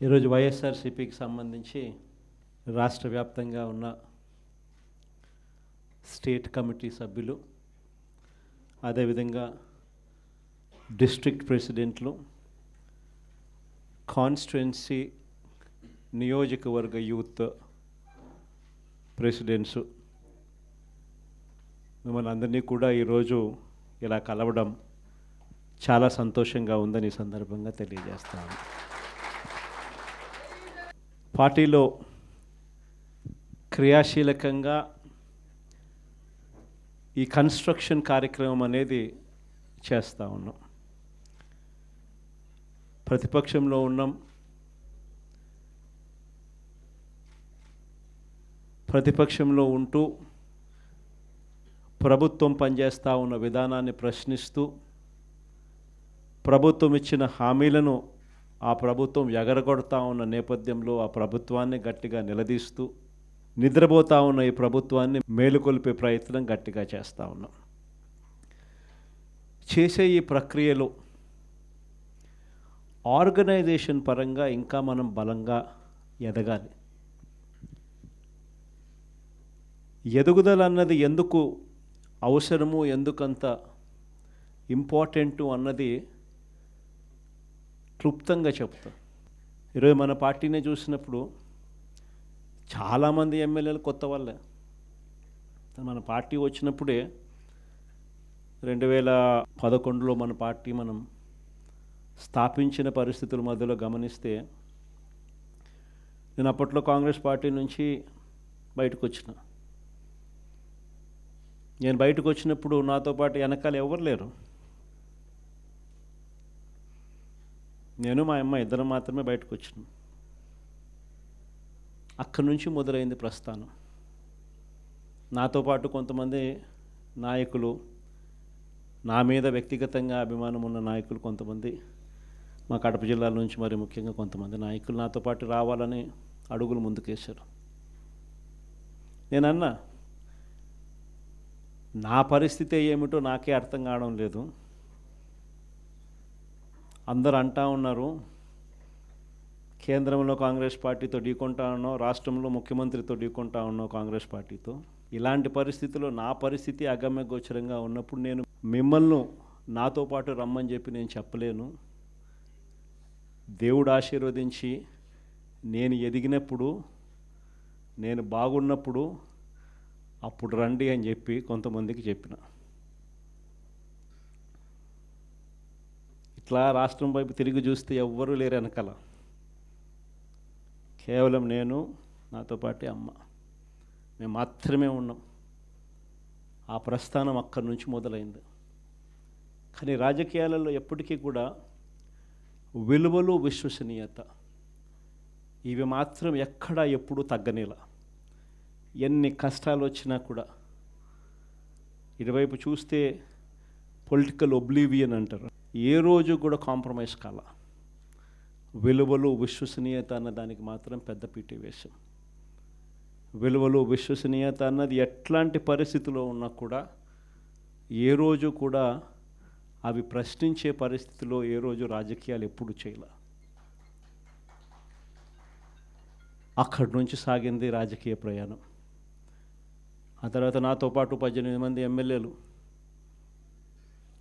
ఈరోజు వైఎస్ఆర్సీపీకి సంబంధించి రాష్ట్ర వ్యాప్తంగా ఉన్న స్టేట్ కమిటీ సభ్యులు, అదేవిధంగా డిస్ట్రిక్ట్ ప్రెసిడెంట్లు, కాన్స్టిట్యుయెన్సీ నియోజకవర్గ యూత్ ప్రెసిడెంట్స్, మిమ్మల్ని అందరినీ కూడా ఈరోజు ఇలా కలవడం చాలా సంతోషంగా ఉందని ఈ సందర్భంగా తెలియజేస్తాను. పార్టీలో క్రియాశీలకంగా ఈ కన్స్ట్రక్షన్ కార్యక్రమం అనేది చేస్తూ ఉన్నాం. ప్రతిపక్షంలో ఉన్నాం. ప్రతిపక్షంలో ఉంటూ ప్రభుత్వం పనిచేస్తూ ఉన్న విధానాన్ని ప్రశ్నిస్తూ, ప్రభుత్వం ఇచ్చిన హామీలను ఆ ప్రభుత్వం ఎగరగొడతా ఉన్న నేపథ్యంలో ఆ ప్రభుత్వాన్ని గట్టిగా నిలదీస్తూ, నిద్రపోతూ ఉన్న ఈ ప్రభుత్వాన్ని మేలుకొల్పే ప్రయత్నం గట్టిగా చేస్తూ ఉన్నాం. చేసే ఈ ప్రక్రియలో ఆర్గనైజేషన్ పరంగా ఇంకా మనం బలంగా ఎదగాలి. ఎదుగుదల అన్నది ఎందుకు అవసరము, ఎందుకంత ఇంపార్టెంటు అన్నది క్లుప్తంగా చెప్తా. ఈరోజు మన పార్టీని చూసినప్పుడు చాలామంది ఎమ్మెల్యేలు కొత్త వాళ్ళే. మన పార్టీ వచ్చినప్పుడే 2011లో మన పార్టీ మనం స్థాపించిన పరిస్థితుల మధ్యలో గమనిస్తే, నేను అప్పట్లో కాంగ్రెస్ పార్టీ నుంచి బయటకు వచ్చిన. నేను బయటకు వచ్చినప్పుడు నాతో పాటు వెనకాల ఎవరు లేరు. నేను మా అమ్మ ఇద్దరం మాత్రమే బయటకు వచ్చినాం. అక్కడి నుంచి మొదలైంది ప్రస్థానం. నాతో పాటు కొంతమంది నాయకులు, నా మీద వ్యక్తిగతంగా అభిమానం ఉన్న నాయకులు కొంతమంది, మా కడప జిల్లాల నుంచి మరి ముఖ్యంగా కొంతమంది నాయకులు నాతో పాటు రావాలని అడుగులు ముందుకేశారు. నేనన్నా, నా పరిస్థితి ఏమిటో నాకే అర్థం కావడం లేదు. అందరూ అంటా ఉన్నారు, కేంద్రంలో కాంగ్రెస్ పార్టీతో ఢీకొంటా ఉన్నావు, రాష్ట్రంలో ముఖ్యమంత్రితో ఢీకొంటా ఉన్నావు కాంగ్రెస్ పార్టీతో. ఇలాంటి పరిస్థితుల్లో నా పరిస్థితి అగమ్య గోచరంగా ఉన్నప్పుడు నేను మిమ్మల్ని నాతో పాటు రమ్మని చెప్పి నేను చెప్పలేను. దేవుడు ఆశీర్వదించి నేను ఎదిగినప్పుడు, నేను బాగున్నప్పుడు అప్పుడు రండి అని చెప్పి కొంతమందికి చెప్పిన. ఇట్లా రాష్ట్రం వైపు తిరిగి చూస్తే ఎవ్వరూ లేరు వెనకాల. కేవలం నేను, నాతో పాటే అమ్మ, మేము మాత్రమే ఉన్నాం. ఆ ప్రస్థానం అక్కడి నుంచి మొదలైంది. కానీ రాజకీయాలలో ఎప్పటికీ కూడా విలువలు, విశ్వసనీయత ఇవి మాత్రం ఎక్కడా ఎప్పుడూ తగ్గనేలా. ఎన్ని కష్టాలు వచ్చినా కూడా, ఇటువైపు చూస్తే పొలిటికల్ ఒబ్లీవియన్ అంటారు, ఏ రోజు కూడా కాంప్రమైజ్ కాల. విలువలు, విశ్వసనీయత అన్న దానికి మాత్రం పెద్ద పీట వేశాం. విలువలు, విశ్వసనీయత అన్నది ఎట్లాంటి పరిస్థితిలో ఉన్నా కూడా ఏ రోజు కూడా అవి ప్రశ్నించే పరిస్థితిలో ఏ రోజు రాజకీయాలు ఎప్పుడు చేయలే. అక్కడి నుంచి సాగింది రాజకీయ ప్రయాణం. ఆ తర్వాత నాతో పాటు 18 మంది ఎమ్మెల్యేలు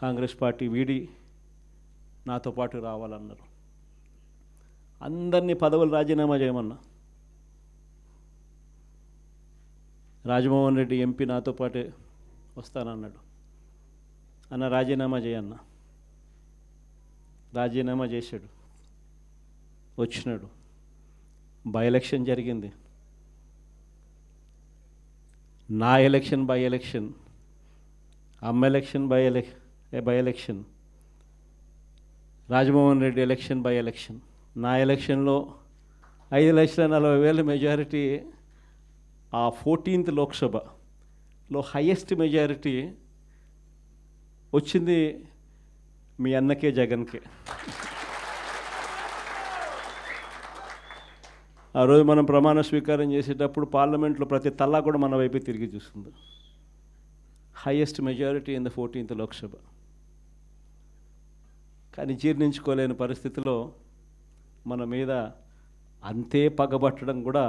కాంగ్రెస్ పార్టీ వీడి నాతో పాటు రావాలన్నారు. అందరినీ పదవులు రాజీనామా చేయమన్నా. రాజమోహన్ రెడ్డి ఎంపీ నాతో పాటే వస్తానన్నాడు. అన్న రాజీనామా చేయన్నా. రాజీనామా చేశాడు, వచ్చినాడు. బై ఎలక్షన్ జరిగింది. నా ఎలక్షన్ బై ఎలక్షన్, అమ్మ election by election, Rajamohan Reddy election by election. నా ఎలక్షన్లో 5,40,000 మెజారిటీ, ఆ 14th లోక్సభలో హయ్యెస్ట్ మెజారిటీ వచ్చింది మీ అన్నకే, జగన్కే. ఆ రోజు మనం ప్రమాణ స్వీకారం చేసేటప్పుడు పార్లమెంట్లో ప్రతి తల్లా కూడా మన వైపే తిరిగి చూస్తుంది. Highest majority in the 14th Lok Sabha. కానీ జీర్ణించుకోలేని పరిస్థితిలో మన మీద అంతే పగబట్టడం కూడా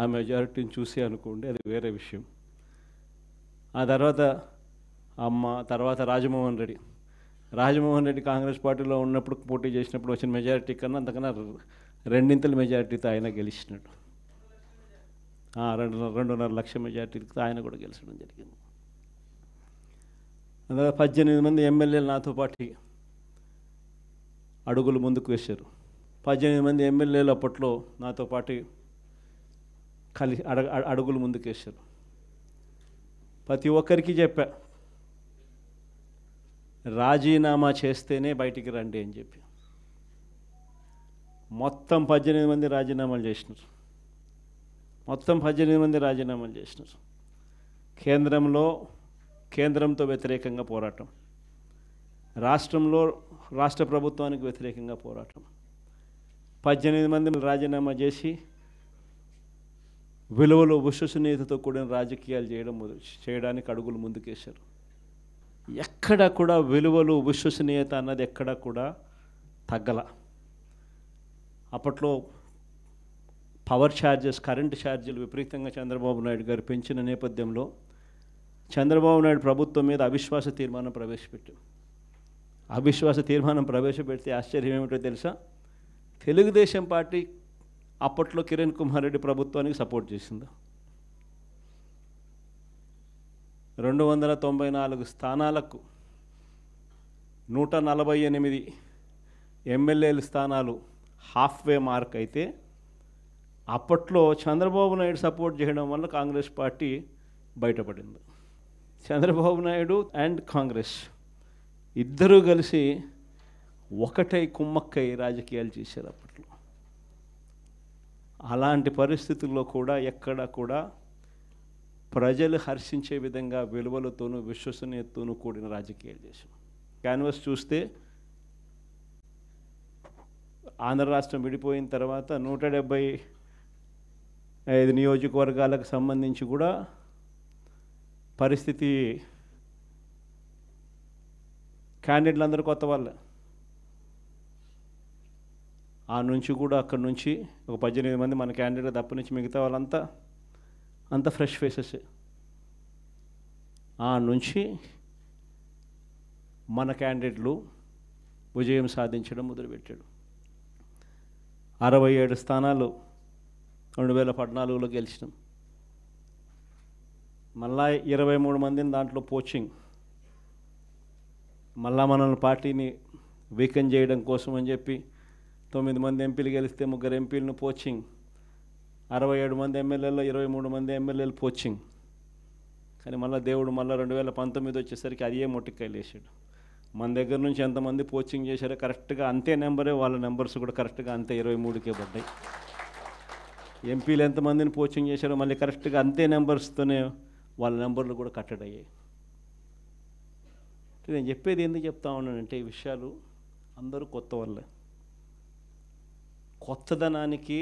ఆ మెజారిటీని చూసి అనుకోండి, అది వేరే విషయం. ఆ తర్వాత తర్వాత రాజమోహన్ రెడ్డి కాంగ్రెస్ పార్టీలో ఉన్నప్పుడు పోటీ చేసినప్పుడు వచ్చిన మెజారిటీ కన్నా అంతకన్నా రెండింతల మెజారిటీతో ఆయన గెలిచినాడు. 2.5 లక్షల మెజారిటీతో ఆయన కూడా గెలిచడం జరిగింది. అందులో 18 మంది ఎమ్మెల్యేలు నాతో పాటు అడుగులు ముందుకు వేశారు. 18 మంది ఎమ్మెల్యేలు అప్పట్లో నాతో పాటు అడుగులు ముందుకు వేశారు. ప్రతి ఒక్కరికి చెప్పా, రాజీనామా చేస్తేనే బయటికి రండి అని చెప్పి. మొత్తం 18 మంది రాజీనామాలు చేసినారు. కేంద్రంతో వ్యతిరేకంగా పోరాటం, రాష్ట్ర ప్రభుత్వానికి వ్యతిరేకంగా పోరాటం. 18 మంది రాజీనామా చేసి విలువలు విశ్వసనీయతతో కూడిన రాజకీయాలు చేయడానికి అడుగులు ముందుకేశారు. ఎక్కడ కూడా విలువలు విశ్వసనీయత అన్నది ఎక్కడ కూడా తగ్గల. అప్పట్లో పవర్ ఛార్జెస్, కరెంటు ఛార్జీలు విపరీతంగా చంద్రబాబు నాయుడు గారు పెంచిన నేపథ్యంలో చంద్రబాబు నాయుడు ప్రభుత్వం మీద అవిశ్వాస తీర్మానం ప్రవేశపెడితే ఆశ్చర్యం ఏమిటో తెలుసా? తెలుగుదేశం పార్టీ అప్పట్లో కిరణ్ కుమార్ రెడ్డి ప్రభుత్వానికి సపోర్ట్ చేసింది. 294 స్థానాలకు 148 ఎమ్మెల్యేల స్థానాలు హాఫ్వే మార్క్ అయితే, అప్పట్లో చంద్రబాబు నాయుడు సపోర్ట్ చేయడం వల్ల కాంగ్రెస్ పార్టీ బయటపడింది. చంద్రబాబు నాయుడు అండ్ కాంగ్రెస్ ఇద్దరూ కలిసి ఒకటై కుమ్మక్కై రాజకీయాలు చేశారు అప్పట్లో. అలాంటి పరిస్థితుల్లో కూడా ఎక్కడ కూడా ప్రజలు హర్షించే విధంగా విలువలతోనూ విశ్వసనీయతతోనూ కూడిన రాజకీయాలు చేశాం. క్యాన్వాస్ చూస్తే ఆంధ్ర రాష్ట్రం విడిపోయిన తర్వాత 175 నియోజకవర్గాలకు సంబంధించి కూడా పరిస్థితి, క్యాండిడేట్లు అందరూ కొత్త వాళ్ళే. అక్కడి నుంచి ఒక 18 మంది మన క్యాండిడేట్ తప్ప నుంచి మిగతా వాళ్ళంతా ఫ్రెష్ ఫేసెస్. నుంచి మన క్యాండిడేట్లు విజయం సాధించడం మొదలుపెట్టాడు. 67 స్థానాలు 2014లో గెలిచినాం. మళ్ళా 23 మందిని దాంట్లో పోచింగ్, మళ్ళా మనల్ని పార్టీని వీకెన్ చేయడం కోసం అని చెప్పి 9 మంది ఎంపీలు గెలిస్తే 3 ఎంపీలను పోచింగ్, 67 మంది ఎమ్మెల్యేలో 23 మంది ఎమ్మెల్యేలు పోచింగ్. కానీ దేవుడు 2019 వచ్చేసరికి అదే మొట్టికాయలు వేసాడు. మన దగ్గర నుంచి ఎంతమంది పోచింగ్ చేశారో కరెక్ట్గా అంతే నెంబరే, వాళ్ళ నెంబర్స్ కూడా కరెక్ట్గా అంతే 23కే పడ్డాయి. ఎంపీలు ఎంతమందిని పోచింగ్ చేశారో మళ్ళీ కరెక్ట్గా అంతే నెంబర్స్తోనే వాళ్ళ నెంబర్లు కూడా కట్టడయ్యాయి. నేను చెప్పేది ఎందుకు చెప్తా ఉన్నానంటే, ఈ విషయాలు అందరూ కొత్త వాళ్ళే. కొత్తదనానికి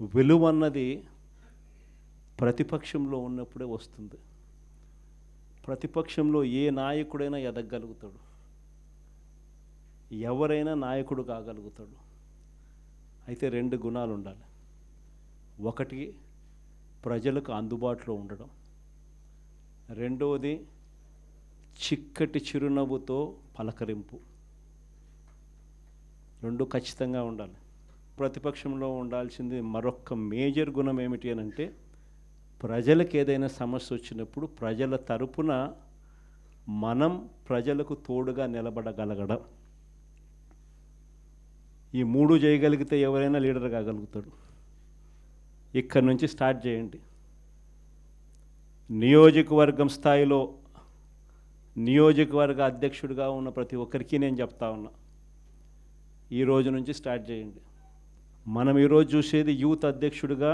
విలువ అన్నది ప్రతిపక్షంలో ఉన్నప్పుడే వస్తుంది. ప్రతిపక్షంలో ఏ నాయకుడైనా ఎదగలుగుతాడు, ఎవరైనా నాయకుడు కాగలుగుతాడు. అయితే 2 గుణాలు ఉండాలి. ఒకటి ప్రజలకు అందుబాటులో ఉండడం, రెండవది చిక్కటి చిరునవ్వుతో పలకరింపు. 2 ఖచ్చితంగా ఉండాలి. ప్రతిపక్షంలో ఉండాల్సింది మరొక మేజర్ గుణం ఏమిటి అని అంటే, ప్రజలకు ఏదైనా సమస్య వచ్చినప్పుడు ప్రజల తరపున మనం ప్రజలకు తోడుగా నిలబడగలగడం. ఈ 3 చేయగలిగితే ఎవరైనా లీడర్ కాగలుగుతాడు. ఇక్కడి నుంచి స్టార్ట్ చేయండి. నియోజకవర్గం స్థాయిలో నియోజకవర్గ అధ్యక్షుడిగా ఉన్న ప్రతి ఒక్కరికి నేను చెప్తా ఉన్నా, ఈ రోజు నుంచి స్టార్ట్ చేయండి. మనం ఈరోజు చూసేది యూత్ అధ్యక్షుడిగా,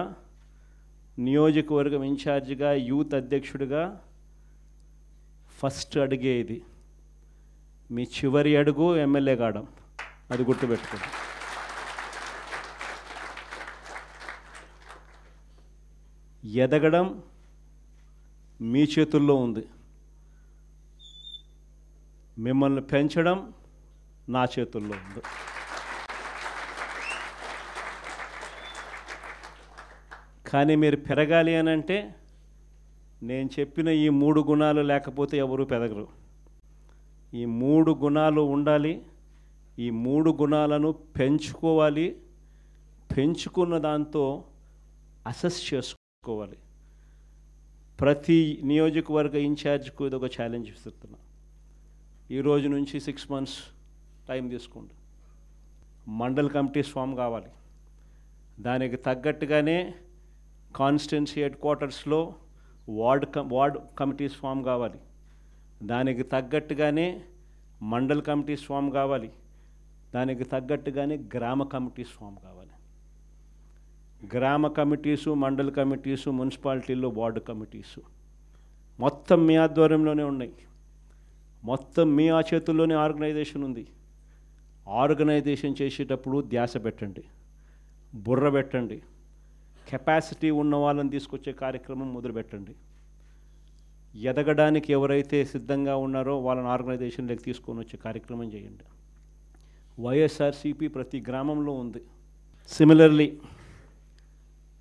నియోజకవర్గం ఇన్ఛార్జిగా, యూత్ అధ్యక్షుడిగా ఫస్ట్ అడిగే ఇది. మీ చివరి అడుగు ఎమ్మెల్యే కావడం, అది గుర్తుపెట్టుకోండి. ఎదగడం మీ చేతుల్లో ఉంది, మిమ్మల్ని పెంచడం నా చేతుల్లో ఉంది. కానీ మీరు పెరగాలి అని అంటే నేను చెప్పిన ఈ 3 గుణాలు లేకపోతే ఎవరు పెరగరు. ఈ 3 గుణాలు ఉండాలి. ఈ 3 గుణాలను పెంచుకోవాలి. పెంచుకున్న దాంతో అసెస్ చేసుకోవాలి. ప్రతి నియోజకవర్గ ఇన్ఛార్జ్కు ఇది ఒక ఛాలెంజ్ ఇస్తున్నా. ఈ రోజు నుంచి 6 months టైం తీసుకోండి. మండల్ కమిటీస్ ఫామ్ కావాలి. దానికి తగ్గట్టుగానే కాన్స్టిట్యున్సీ హెడ్ క్వార్టర్స్లో వార్డ్ కమిటీస్ ఫామ్ కావాలి. దానికి తగ్గట్టుగానే మండల్ కమిటీస్ ఫామ్ కావాలి. దానికి తగ్గట్టుగానే గ్రామ కమిటీస్ ఫామ్ కావాలి. గ్రామ కమిటీసు, మండల్ కమిటీసు, మున్సిపాలిటీల్లో వార్డు కమిటీసు మొత్తం మీ ఆధ్వర్యంలోనే ఉన్నాయి. మొత్తం మీ ఆ చేతుల్లోనే ఆర్గనైజేషన్ ఉంది. ఆర్గనైజేషన్ చేసేటప్పుడు ధ్యాస పెట్టండి, బుర్ర పెట్టండి. కెపాసిటీ ఉన్న వాళ్ళని తీసుకొచ్చే కార్యక్రమం మొదలుపెట్టండి. ఎదగడానికి ఎవరైతే సిద్ధంగా ఉన్నారో వాళ్ళని ఆర్గనైజేషన్లోకి తీసుకొని వచ్చే కార్యక్రమం చేయండి. వైఎస్ఆర్సీపీ ప్రతి గ్రామంలో ఉంది. సిమిలర్లీ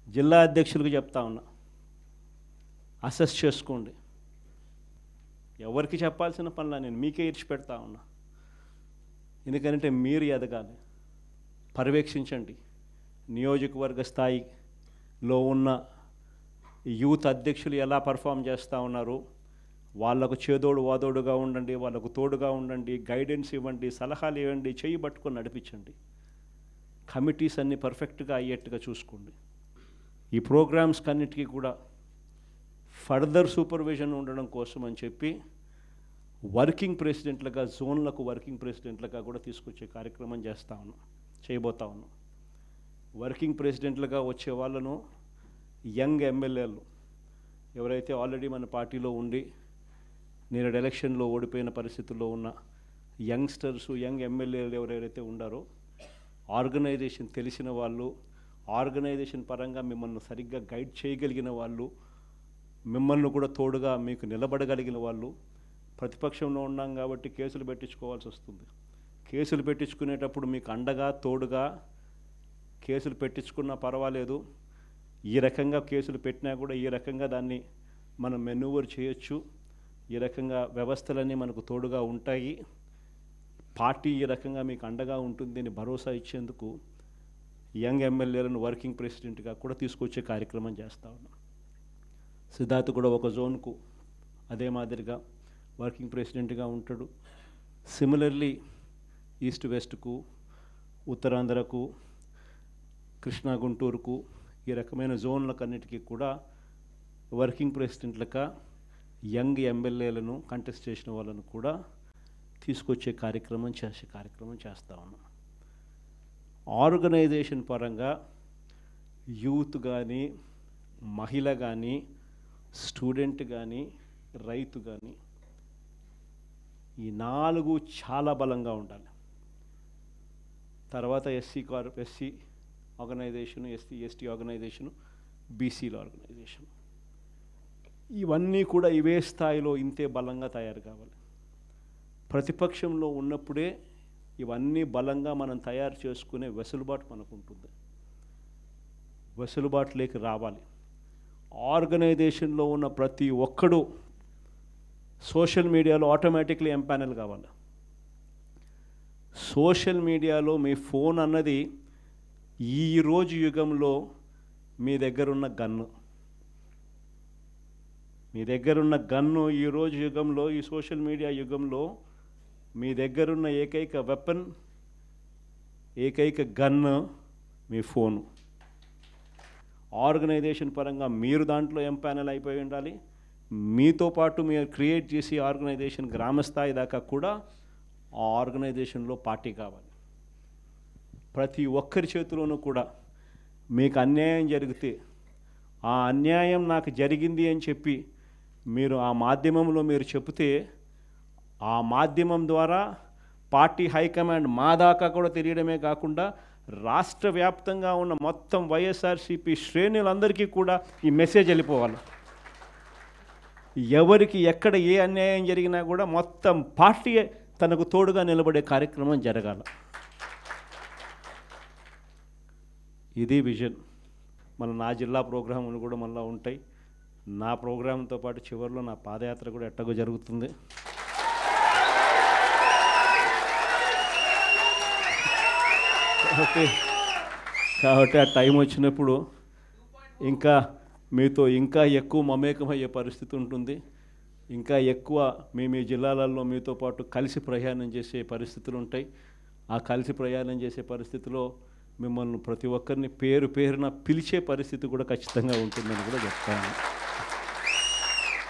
జిల్లా అధ్యక్షులకు చెప్తా ఉన్నా, అసెస్ చేసుకోండి. ఎవరికి చెప్పాల్సిన పనులా నేను మీకే ఇచ్చి పెడతా ఉన్నా. ఎందుకంటే మీరు ఎదగాలి. పర్యవేక్షించండి. నియోజకవర్గ స్థాయిలో ఉన్న యూత్ అధ్యక్షులు ఎలా పర్ఫామ్ చేస్తూ ఉన్నారు, వాళ్ళకు చేదోడు వాదోడుగా ఉండండి, వాళ్ళకు తోడుగా ఉండండి, గైడెన్స్ ఇవ్వండి, సలహాలు ఇవ్వండి, చేయి పట్టుకొని నడిపించండి. కమిటీస్ అన్నీ పర్ఫెక్ట్గా అయ్యేట్టుగా చూసుకోండి. ఈ ప్రోగ్రామ్స్ కన్నిటికీ కూడా ఫర్దర్ సూపర్విజన్ ఉండడం కోసం అని చెప్పి వర్కింగ్ ప్రెసిడెంట్లుగా, జోన్లకు వర్కింగ్ ప్రెసిడెంట్లుగా కూడా తీసుకొచ్చే కార్యక్రమం చేయబోతా ఉన్నాం. వర్కింగ్ ప్రెసిడెంట్లుగా వచ్చే వాళ్ళను యంగ్ ఎమ్మెల్యేలు ఎవరైతే ఆల్రెడీ మన పార్టీలో ఉండి నేడు ఎలక్షన్లో ఓడిపోయిన పరిస్థితుల్లో ఉన్న యంగ్స్టర్స్, యంగ్ ఎమ్మెల్యేలు ఎవరైతే ఉండారో, ఆర్గనైజేషన్ తెలిసిన వాళ్ళు, ఆర్గనైజేషన్ పరంగా మిమ్మల్ని సరిగ్గా గైడ్ చేయగలిగిన వాళ్ళు, మిమ్మల్ని కూడా తోడుగా మీకు నిలబడగలిగిన వాళ్ళు. ప్రతిపక్షంలో ఉన్నాం కాబట్టి కేసులు పెట్టించుకోవాల్సి వస్తుంది. కేసులు పెట్టించుకునేటప్పుడు మీకు అండగా తోడుగా కేసులు పెట్టించుకున్నా పర్వాలేదు. ఈ రకంగా కేసులు పెట్టినా కూడా ఈ రకంగా దాన్ని మనం మెనూవర్ చేయొచ్చు. ఈ రకంగా వ్యవస్థలన్నీ మనకు తోడుగా ఉంటాయి. పార్టీ ఈ రకంగా మీకు అండగా ఉంటుంది అని భరోసా ఇచ్చేందుకు యంగ్ ఎమ్మెల్యేలను వర్కింగ్ ప్రెసిడెంట్గా కూడా తీసుకొచ్చే కార్యక్రమం చేస్తూ ఉన్నాం. సిద్ధార్థ్ కూడా ఒక జోన్కు అదే మాదిరిగా వర్కింగ్ ప్రెసిడెంట్గా ఉంటాడు. సిమిలర్లీ ఈస్ట్ వెస్ట్కు, ఉత్తరాంధ్రకు, కృష్ణా గుంటూరుకు ఈ రకమైన జోన్లకన్నిటికీ కూడా వర్కింగ్ ప్రెసిడెంట్లుగా యంగ్ ఎమ్మెల్యేలను కంటెస్ట్ చేసిన వాళ్ళను కూడా తీసుకొచ్చే కార్యక్రమం చేస్తూ ఉన్నాం. ఆర్గనైజేషన్ పరంగా యూత్ కానీ, మహిళ కానీ, స్టూడెంట్ కానీ, రైతు కానీ ఈ 4 చాలా బలంగా ఉండాలి. తర్వాత ఎస్సీ ఆర్గనైజేషను, ఎస్టీ ఆర్గనైజేషను, బీసీల ఆర్గనైజేషన్ ఇవన్నీ కూడా ఇవే స్థాయిలో ఇంతే బలంగా తయారు కావాలి. ప్రతిపక్షంలో ఉన్నప్పుడే ఇవన్నీ బలంగా మనం తయారు చేసుకునే వెసులుబాటు మనకు ఉంటుంది. వెసులుబాటులోకి రావాలి. ఆర్గనైజేషన్లో ఉన్న ప్రతి ఒక్కడు సోషల్ మీడియాలో ఆటోమేటిక్లీ ఎంపానల్ కావాలి. సోషల్ మీడియాలో మీ ఫోన్ అన్నది ఈరోజు యుగంలో మీ దగ్గరున్న గన్ను. ఈరోజు యుగంలో, ఈ సోషల్ మీడియా యుగంలో మీ దగ్గరున్న ఏకైక వెపన్, ఏకైక గన్ను మీ ఫోను. ఆర్గనైజేషన్ పరంగా మీరు దాంట్లో ఎంపానల్ అయిపోయి ఉండాలి. మీతో పాటు మీరు క్రియేట్ చేసి ఆర్గనైజేషన్ గ్రామస్థాయి దాకా కూడా ఆ ఆర్గనైజేషన్లో పార్టీ కావాలి. ప్రతి ఒక్కరి చేతిలోనూ కూడా మీకు అన్యాయం జరిగితే ఆ అన్యాయం నాకు జరిగింది అని చెప్పి మీరు ఆ మాధ్యమంలో మీరు చెబితే ఆ మాధ్యమం ద్వారా పార్టీ హైకమాండ్ మా దాకా కూడా తెలియడమే కాకుండా రాష్ట్ర వ్యాప్తంగా ఉన్న మొత్తం వైఎస్ఆర్సీపీ శ్రేణులందరికీ కూడా ఈ మెసేజ్ వెళ్ళిపోవాలి. ఎవరికి ఎక్కడ ఏ అన్యాయం జరిగినా కూడా మొత్తం పార్టీ తనకు తోడుగా నిలబడే కార్యక్రమం జరగాలి. ఇది విజన్. మళ్ళీ నా జిల్లా ప్రోగ్రాములు కూడా మళ్ళీ ఉంటాయి. నా ప్రోగ్రాంతో పాటు చివరిలో నా పాదయాత్ర కూడా ఎట్టగో జరుగుతుంది. కాబట్టి ఆ టైం వచ్చినప్పుడు ఇంకా మీతో ఇంకా ఎక్కువ మమేకమయ్యే పరిస్థితి ఉంటుంది. ఇంకా ఎక్కువ మీ జిల్లాలలో మీతో పాటు కలిసి ప్రయాణం చేసే పరిస్థితులు ఉంటాయి. ఆ కలిసి ప్రయాణం చేసే పరిస్థితిలో మిమ్మల్ని ప్రతి ఒక్కరిని పేరు పేరున పిలిచే పరిస్థితి కూడా ఖచ్చితంగా ఉంటుందని కూడా చెప్తాను.